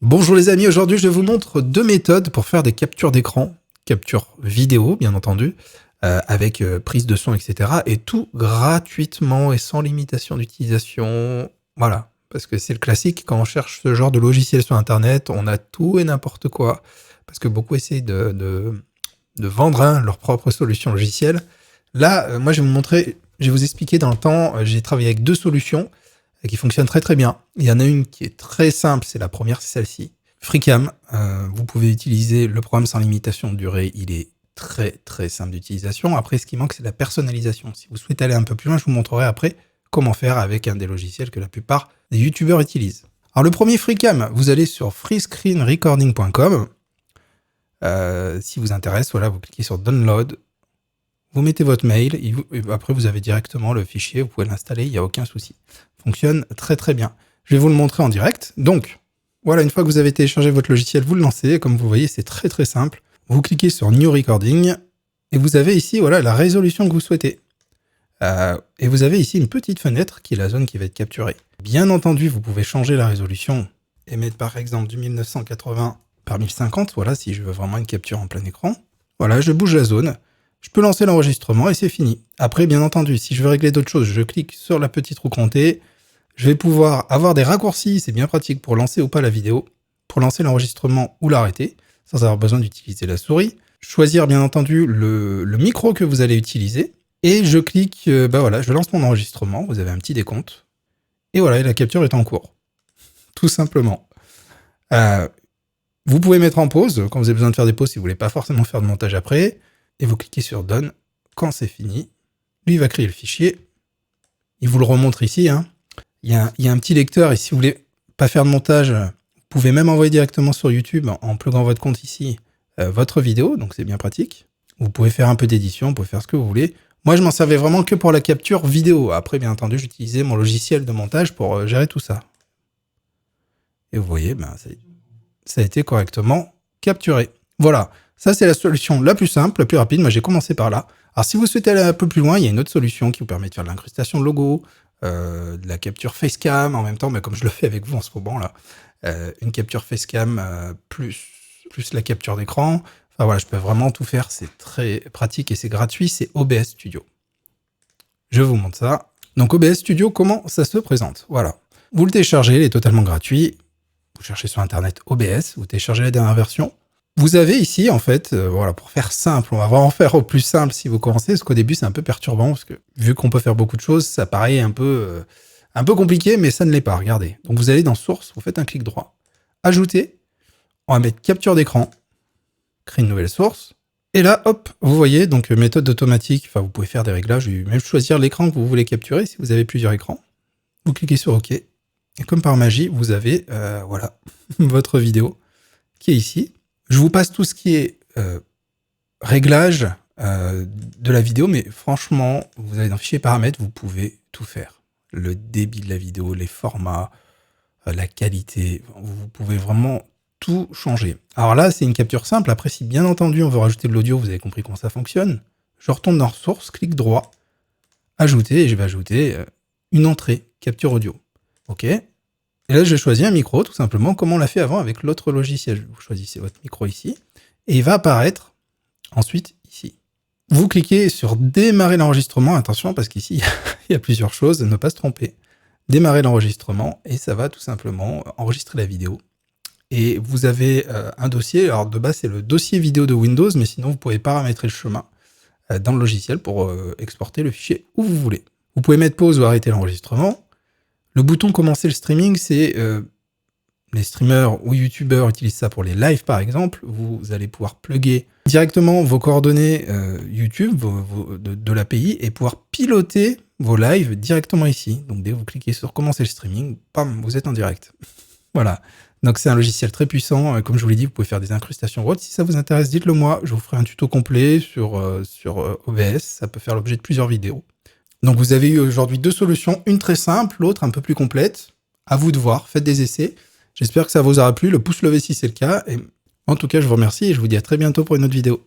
Bonjour les amis, aujourd'hui je vous montre deux méthodes pour faire des captures d'écran, capture vidéo bien entendu, avec prise de son, etc. Et tout gratuitement et sans limitation d'utilisation. Voilà, parce que c'est le classique, quand on cherche ce genre de logiciel sur Internet, on a tout et n'importe quoi. Parce que beaucoup essayent de vendre leur propre solution logicielle. Là, moi je vais vous montrer, je vais vous expliquer dans le temps, j'ai travaillé avec deux solutions qui fonctionnent très très bien. Il y en a une qui est très simple, c'est la première, c'est celle-ci. FreeCam, vous pouvez utiliser le programme sans limitation de durée, il est très très simple d'utilisation. Après, ce qui manque, c'est la personnalisation. Si vous souhaitez aller un peu plus loin, je vous montrerai après comment faire avec un des logiciels que la plupart des youtubeurs utilisent. Alors le premier FreeCam, vous allez sur freescreenrecording.com. Si vous intéresse, voilà, vous cliquez sur Download, vous mettez votre mail, et après vous avez directement le fichier, vous pouvez l'installer, il n'y a aucun souci. Fonctionne très très bien. Je vais vous le montrer en direct. Donc, voilà, une fois que vous avez téléchargé votre logiciel, vous le lancez. Comme vous voyez, c'est très très simple. Vous cliquez sur New Recording, et vous avez ici voilà, la résolution que vous souhaitez. Et vous avez ici une petite fenêtre qui est la zone qui va être capturée. Bien entendu, vous pouvez changer la résolution et mettre par exemple du 1980 par 1050, voilà, si je veux vraiment une capture en plein écran. Voilà, je bouge la zone. Je peux lancer l'enregistrement et c'est fini. Après, bien entendu, si je veux régler d'autres choses, je clique sur la petite roue comptée. Je vais pouvoir avoir des raccourcis, c'est bien pratique pour lancer ou pas la vidéo, pour lancer l'enregistrement ou l'arrêter, sans avoir besoin d'utiliser la souris. Choisir, bien entendu, le micro que vous allez utiliser. Et je clique, voilà, je lance mon enregistrement. Vous avez un petit décompte. Et voilà, la capture est en cours. Tout simplement. Vous pouvez mettre en pause quand vous avez besoin de faire des pauses si vous voulez pas forcément faire de montage après. Et vous cliquez sur Done. Quand c'est fini, lui il va créer le fichier. Il vous le remontre ici. Hein. Il y a un petit lecteur et si vous voulez pas faire de montage, vous pouvez même envoyer directement sur YouTube en pluguant votre compte ici votre vidéo. Donc c'est bien pratique. Vous pouvez faire un peu d'édition, vous pouvez faire ce que vous voulez. Moi je m'en servais vraiment que pour la capture vidéo. Après bien entendu j'utilisais mon logiciel de montage pour gérer tout ça. Et vous voyez, ça a été correctement capturé. Voilà, ça c'est la solution la plus simple, la plus rapide. Moi j'ai commencé par là. Alors si vous souhaitez aller un peu plus loin, il y a une autre solution qui vous permet de faire de l'incrustation de logo, de la capture facecam en même temps, mais comme je le fais avec vous en ce moment là, une capture facecam plus la capture d'écran. Enfin voilà, je peux vraiment tout faire, c'est très pratique et c'est gratuit, c'est OBS Studio. Je vous montre ça. Donc OBS Studio, comment ça se présente? Voilà, vous le téléchargez, il est totalement gratuit. Vous cherchez sur internet OBS, vous téléchargez la dernière version. Vous avez ici, en fait, voilà, pour faire simple, on va vraiment faire au plus simple si vous commencez, parce qu'au début, c'est un peu perturbant, parce que vu qu'on peut faire beaucoup de choses, ça paraît un peu compliqué, mais ça ne l'est pas, regardez. Donc vous allez dans Source, vous faites un clic droit, Ajouter, on va mettre Capture d'écran, créer une nouvelle source, et là, hop, vous voyez, donc méthode automatique, enfin vous pouvez faire des réglages, même choisir l'écran que vous voulez capturer, si vous avez plusieurs écrans. Vous cliquez sur OK, et comme par magie, vous avez, voilà, votre vidéo qui est ici. Je vous passe tout ce qui est réglage de la vidéo, mais franchement, vous allez dans Fichier paramètres, vous pouvez tout faire. Le débit de la vidéo, les formats, la qualité, vous pouvez vraiment tout changer. Alors là, c'est une capture simple. Après, si bien entendu, on veut rajouter de l'audio, vous avez compris comment ça fonctionne. Je retourne dans Ressources, clic droit, Ajouter, et je vais ajouter une entrée, capture audio. OK. Et là, je vais choisir un micro, tout simplement, comme on l'a fait avant avec l'autre logiciel. Vous choisissez votre micro ici, et il va apparaître ensuite ici. Vous cliquez sur Démarrer l'enregistrement. Attention, parce qu'ici, il y a plusieurs choses, ne pas se tromper. Démarrer l'enregistrement, et ça va tout simplement enregistrer la vidéo. Et vous avez un dossier, alors de base, c'est le dossier vidéo de Windows, mais sinon, vous pouvez paramétrer le chemin dans le logiciel pour exporter le fichier où vous voulez. Vous pouvez mettre pause ou arrêter l'enregistrement. Le bouton commencer le streaming, c'est les streamers ou youtubeurs utilisent ça pour les lives par exemple. Vous allez pouvoir plugger directement vos coordonnées YouTube de l'API et pouvoir piloter vos lives directement ici. Donc dès que vous cliquez sur commencer le streaming, bam, vous êtes en direct. Voilà. Donc c'est un logiciel très puissant. Comme je vous l'ai dit, vous pouvez faire des incrustations ou autres. Si ça vous intéresse, dites-le moi. Je vous ferai un tuto complet sur OBS. Ça peut faire l'objet de plusieurs vidéos. Donc vous avez eu aujourd'hui deux solutions, une très simple, l'autre un peu plus complète. À vous de voir, faites des essais. J'espère que ça vous aura plu, le pouce levé si c'est le cas. Et en tout cas, je vous remercie et je vous dis à très bientôt pour une autre vidéo.